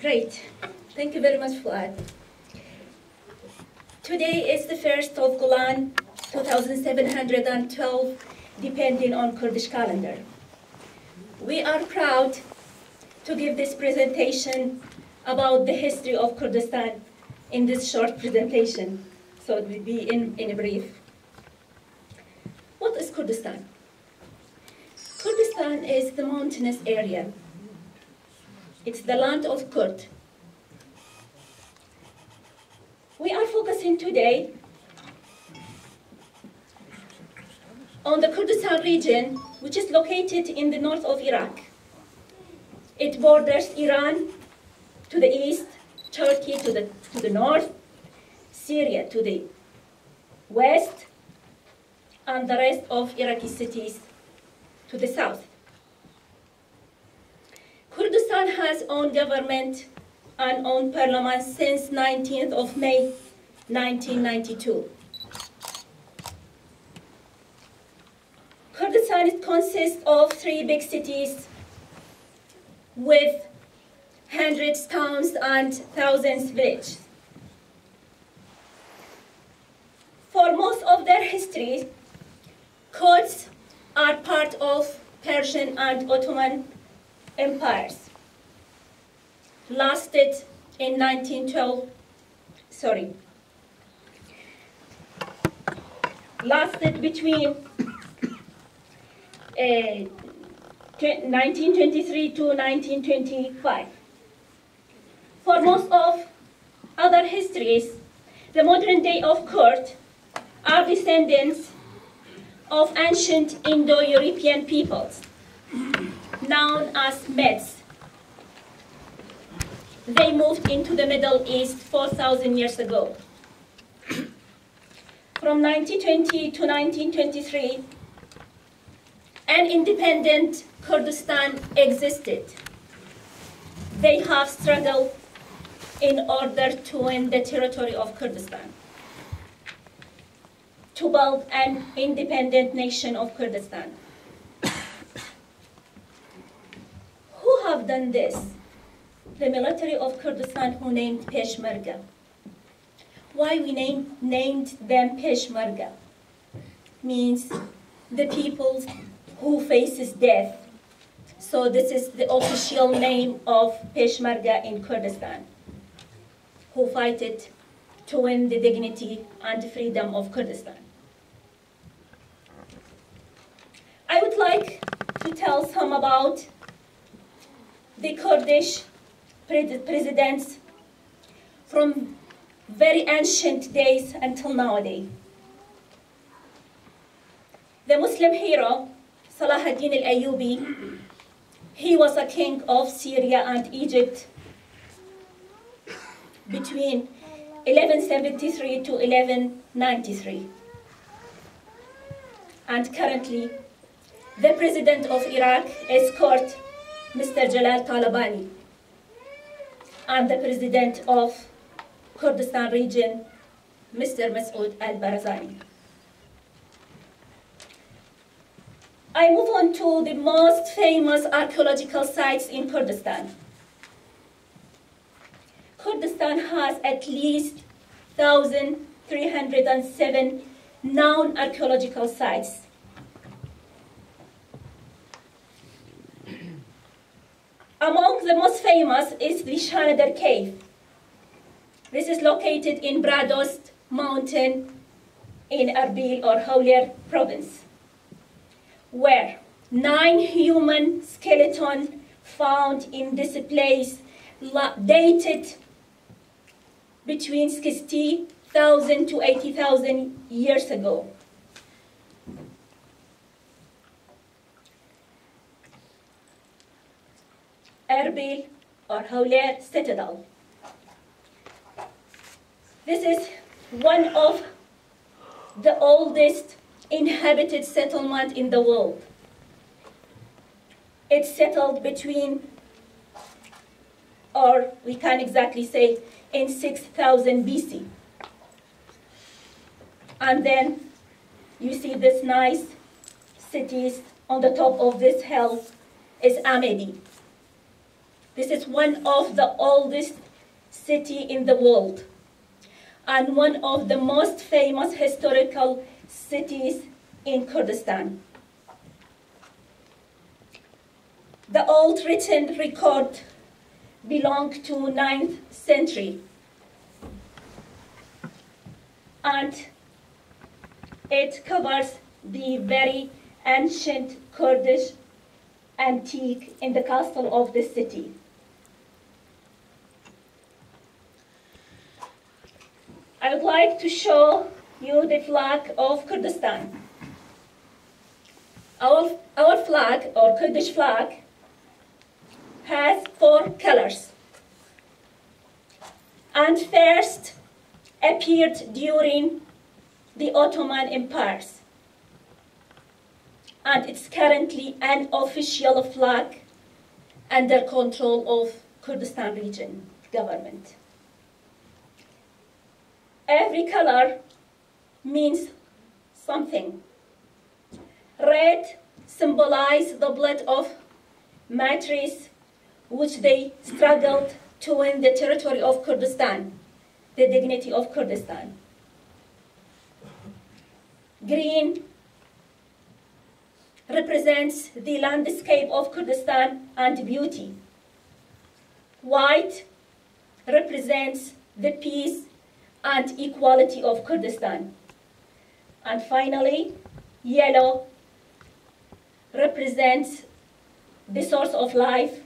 Great. Thank you very much, Fuad. Today is the 1st of Golan, 2712, depending on Kurdish calendar. We are proud to give this presentation about the history of Kurdistan in this short presentation, so it will be in brief. What is Kurdistan? Kurdistan is the mountainous area. It's the land of Kurd. We are focusing today on the Kurdistan region, which is located in the north of Iraq. It borders Iran to the east, Turkey to the north, Syria to the west, and the rest of Iraqi cities to the south. Kurdistan has own government and own parliament since 19th of May, 1992. Kurdistan consists of 3 big cities with hundreds towns and thousands villages. For most of their history, Kurds are part of Persian and Ottoman empires. Lasted in 1912, lasted between 1923 to 1925. For most of other histories, the modern day of Kurd are descendants of ancient Indo-European peoples, known as Medes. They moved into the Middle East 4,000 years ago. From 1920 to 1923, an independent Kurdistan existed. They have struggled in order to win the territory of Kurdistan, to build an independent nation of Kurdistan. Who have done this? The military of Kurdistan, who named Peshmerga. Why we named them Peshmerga? Means the people who faces death. So this is the official name of Peshmerga in Kurdistan, who fight it to win the dignity and freedom of Kurdistan. I would like to tell some about the Kurdish presidents from very ancient days until nowadays. The Muslim hero, Salah ad-Din al-Ayyubi, he was a king of Syria and Egypt between 1173 to 1193. And currently, the president of Iraq is called Mr. Jalal Talabani, and the president of Kurdistan region, Mr. Masoud al-Barzani. I move on to the most famous archaeological sites in Kurdistan. Kurdistan has at least 1,307 known archaeological sites. Among the most famous is the Shanadar Cave. This is located in Bradost Mountain in Erbil or Hawler province, where 9 human skeletons found in this place dated between 60,000 to 80,000 years ago. Erbil or Hawler Citadel. This is one of the oldest inhabited settlement in the world. It's settled between, or we can exactly say, in 6,000 BC. And then you see this nice cities on the top of this hill is Amedi. This is one of the oldest cities in the world and one of the most famous historical cities in Kurdistan. The old written record belonged to 9th century, and it covers the very ancient Kurdish antique in the castle of the city. I would like to show you the flag of Kurdistan. Our flag, or Kurdish flag, has 4 colors, and first appeared during the Ottoman Empire, and it's currently an official flag under control of Kurdistan region government. Every color means something. Red symbolizes the blood of martyrs which they struggled to win the territory of Kurdistan, the dignity of Kurdistan. Green represents the landscape of Kurdistan and beauty. White represents the peace and equality of Kurdistan. And finally, yellow represents the source of life,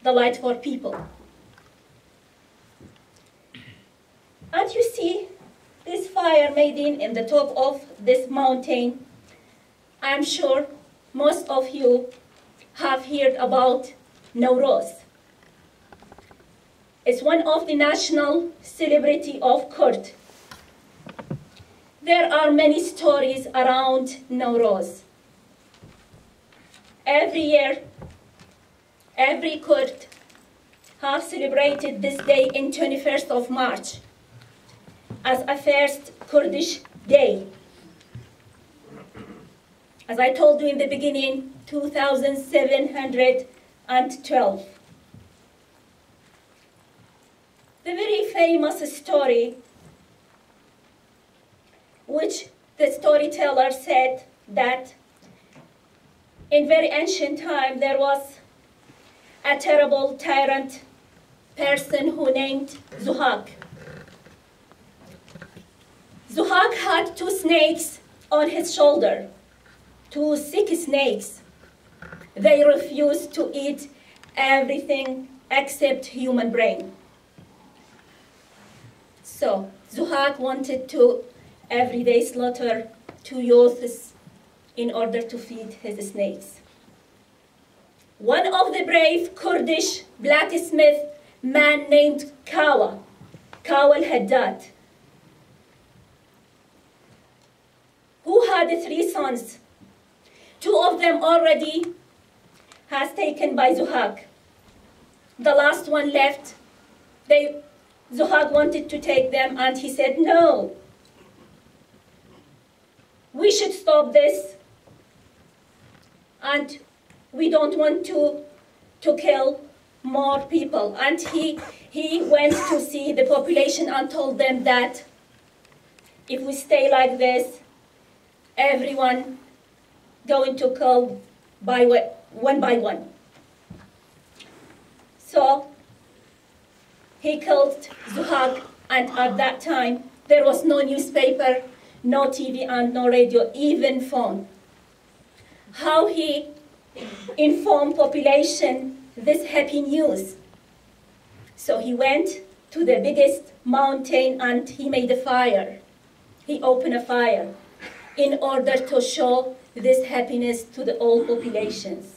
the light for people. And you see this fire made in the top of this mountain. I'm sure most of you have heard about Nowruz. It's one of the national celebrity of Kurd. There are many stories around Nowruz. Every year, every Kurd have celebrated this day in 21st of March as a first Kurdish day. As I told you in the beginning, 2712. The very famous story, which the storyteller said that in very ancient time there was a terrible tyrant person who named Zuhak. Zuhak had 2 snakes on his shoulder, 2 sick snakes. They refused to eat everything except human brain. So Zuhak wanted to every day slaughter 2 youths in order to feed his snakes. One of the brave Kurdish blacksmith man named Kawal Haddad, who had 3 sons. 2 of them already has taken by Zuhak. The last one left. Zuhak wanted to take them, and he said, no, we should stop this, and we don't want to kill more people. And he went to see the population and told them that if we stay like this, everyone going to kill one by one. So he killed Zuhak, and at that time there was no newspaper, no TV, and no radio, even phone. How he informed population this happy news? So he went to the biggest mountain and he made a fire. He opened a fire in order to show this happiness to the all populations.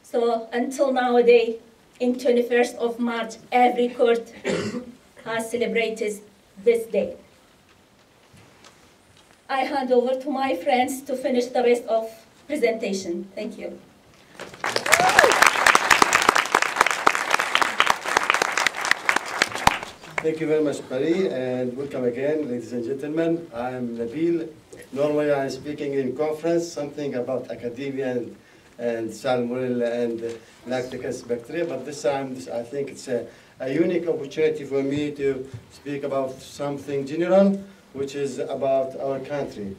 So until nowadays, in 21st of March, every Kurd has celebrated this day. I hand over to my friends to finish the rest of presentation. Thank you. Thank you very much, Pary, and welcome again, ladies and gentlemen. I'm Nabil. Normally I'm speaking in conference, something about academia and and salmonella and lactic acid bacteria. But this time, I think it's a unique opportunity for me to speak about something general, which is about our country.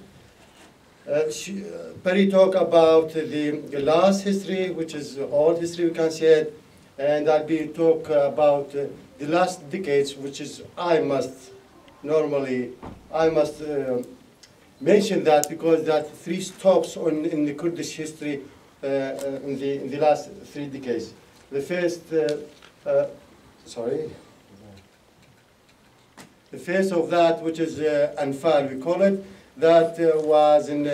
Pary talked about the last history, which is old history, we can say it, and I'll be talk about the last decades, which is I must mention that because that three stops in the Kurdish history in the last 3 decades. The first, the first of that, which is Anfal, we call it, that was in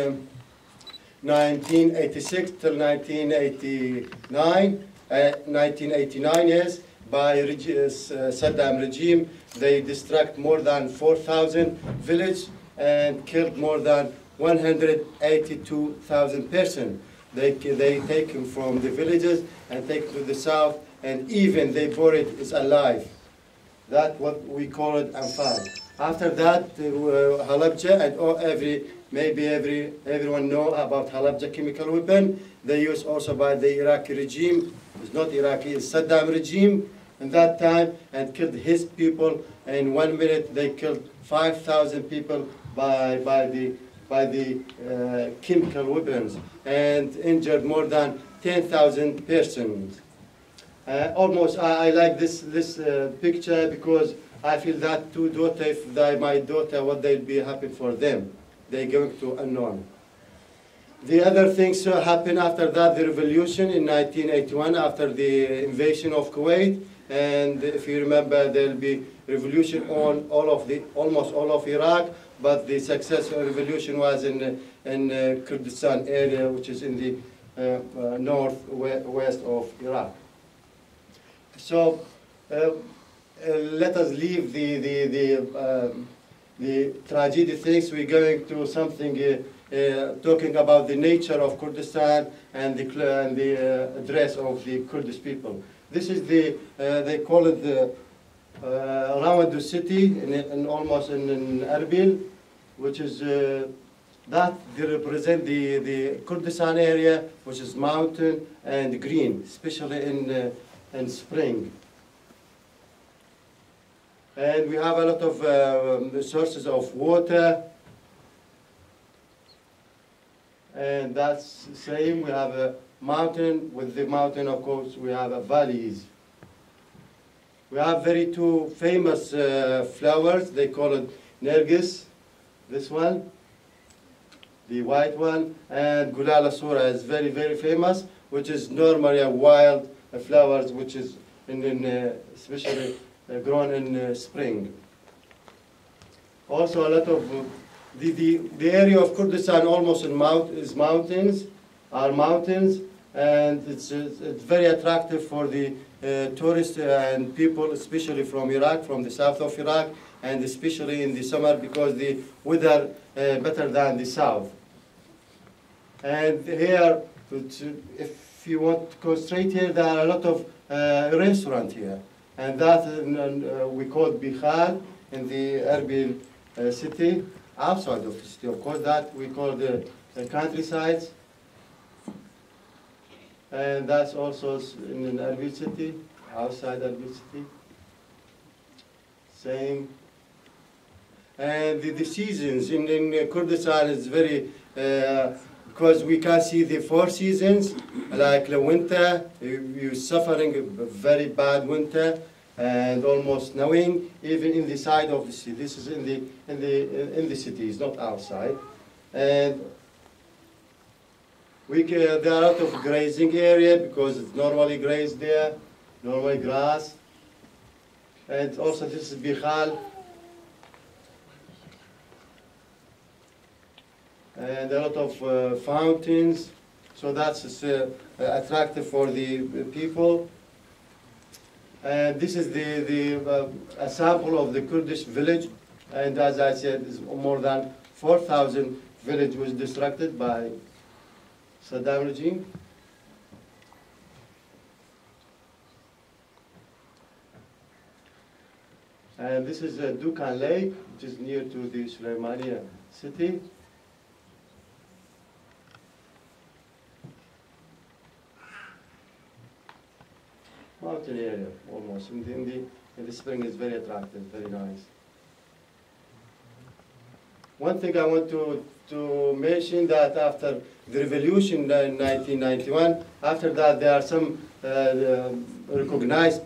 1986 till 1989, 1989 yes, by Saddam regime. They destruct more than 4,000 villages and killed more than 182,000 persons. They take him from the villages and take him to the south, and even they buried is alive. That's what we call it Anfal. After that, Halabja, and everyone know about Halabja chemical weapon. They used also by the Iraqi regime. It's not Iraqi, it's Saddam regime in that time, and killed his people. In 1 minute, they killed 5,000 people by the chemical weapons, and injured more than 10,000 persons. Almost, I like this picture because I feel that two daughters, if my daughter, what they'll be happy for them. They're going to unknown. The other things happened after that, the revolution in 1981, after the invasion of Kuwait. And if you remember, there'll be revolution on almost all of Iraq, but the successful revolution was in Kurdistan area, which is in the northwest of Iraq. So let us leave the tragedy things. We're going to something talking about the nature of Kurdistan and the address of the Kurdish people. This is they call it the Rawandu city, almost in Erbil, which is that they represent the Kurdistan area, which is mountain and green, especially in spring. And we have a lot of sources of water. And that's the same. We have a mountain. With the mountain, of course, we have valleys. We have two famous flowers. They call it Nergis, this one, the white one, and Gulala Sura is very, very famous, which is normally a wild flowers, which is especially grown in spring. Also, a lot of the area of Kurdistan almost is mountains, and it's very attractive for the tourists and people, especially from Iraq, from the south of Iraq, and especially in the summer because the weather better than the south. And here, if you want to go straight here, there are a lot of restaurants here, and that we call Bikhal in the Erbil city, outside of the city. Of course, that we call the countryside. And that's also in Erbil city, outside Erbil city. Same. And the seasons in Kurdistan is very, because we can see the 4 seasons, like the winter, you're suffering a very bad winter, and almost snowing, even in the side of the city. This is in the city, it's not outside. And there are a lot of grazing area because it's normally grazed there, normally grass. And also this is Bikhal. And a lot of fountains, so that's attractive for the people. And this is a sample of the Kurdish village, and as I said, more than 4,000 village was destructed by Saddam regime. And this is Dukan Lake, which is near to the Suleimania city. mountain area almost. In the spring is very attractive, very nice. One thing I want to mention that after the revolution in 1991, after that there are some recognized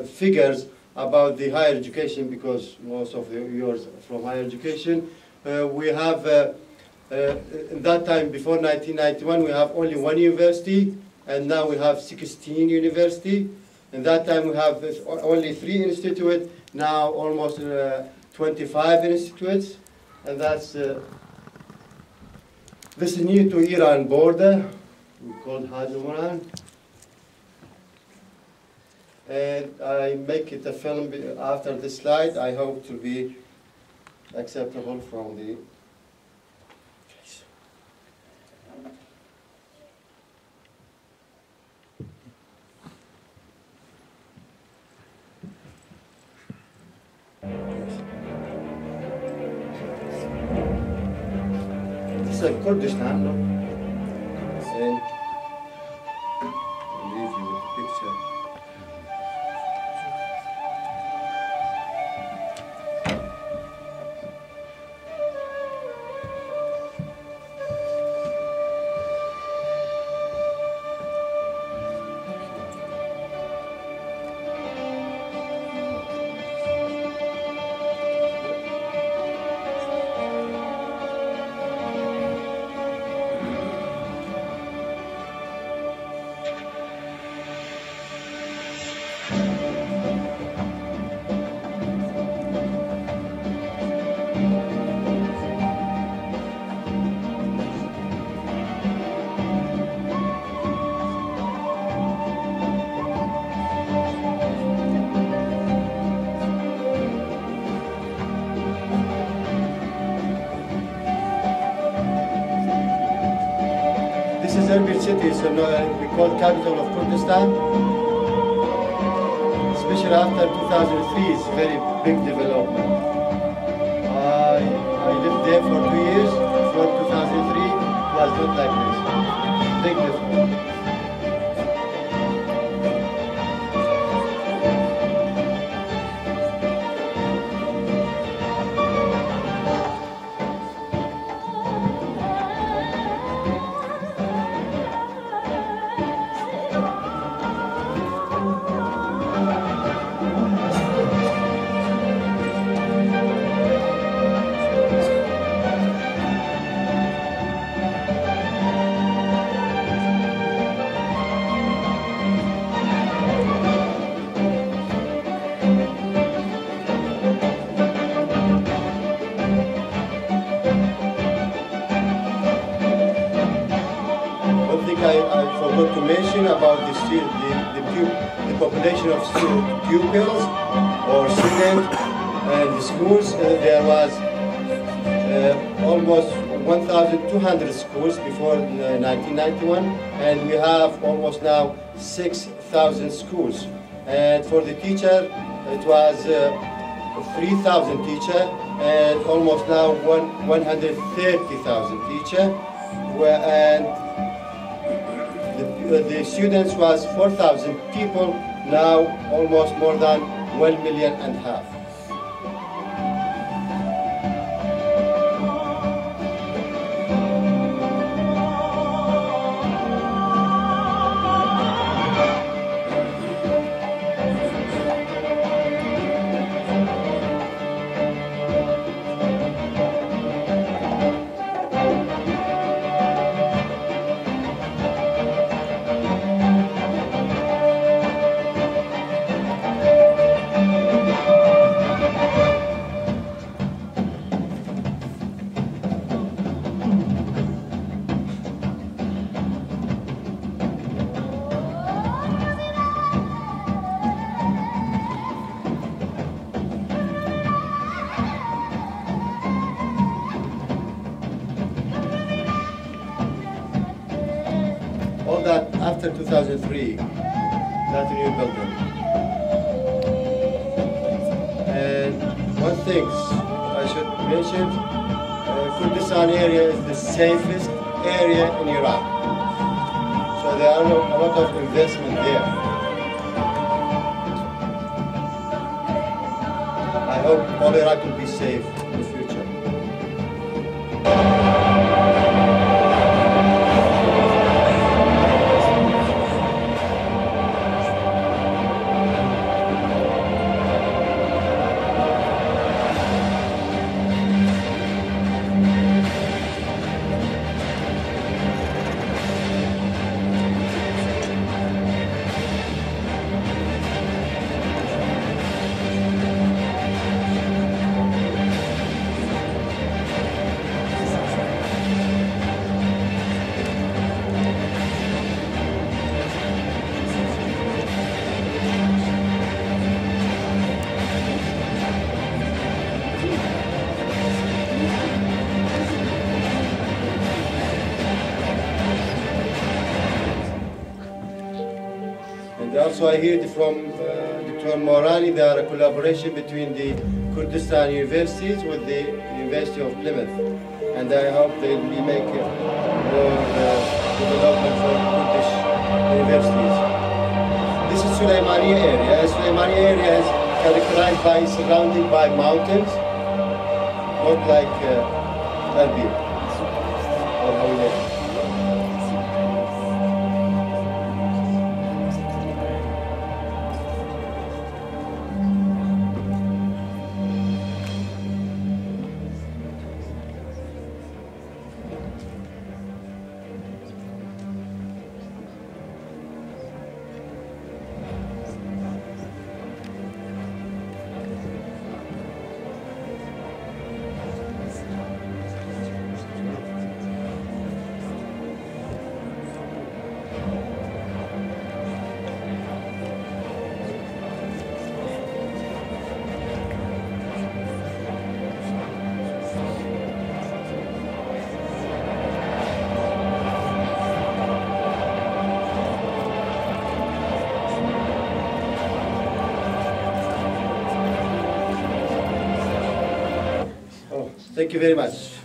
figures about the higher education, because most of yours from higher education. We have, in that time, before 1991, we have only one university, and now we have 16 universities. In that time, we have only 3 institutes, now almost 25 institutes, and that's, this is near to Iran border, we call Hajimuran. And I make it a film after this slide. I hope to be acceptable from the. This is a Kurdistan, no? And I'll leave you with the picture. This is Erbil city, so we call capital of Kurdistan. Especially after 2003, it's very big development. I lived there for 2 years. Before 2003, it was not like this. Big difference. I forgot to mention about the population of pupils or students and the schools. There was almost 1,200 schools before 1991, and we have almost now 6,000 schools. And for the teacher, it was 3,000 teachers, and almost now 130,000 teachers. And the students was 4,000 people, now almost more than 1.5 million. All that after 2003, that new building. And one thing I should mention, Kurdistan area is the safest area in Iraq. So there are a lot of investment there. hope all Iraq will be safe in the future. And also I heard from Dr. Morani there are a collaboration between the Kurdistan universities with the University of Plymouth. And I hope they will make more development for Kurdish universities. This is Suleymaniye area. Suleymaniye area is characterized by surrounded by mountains, not like Nabil or Wali. Thank you very much.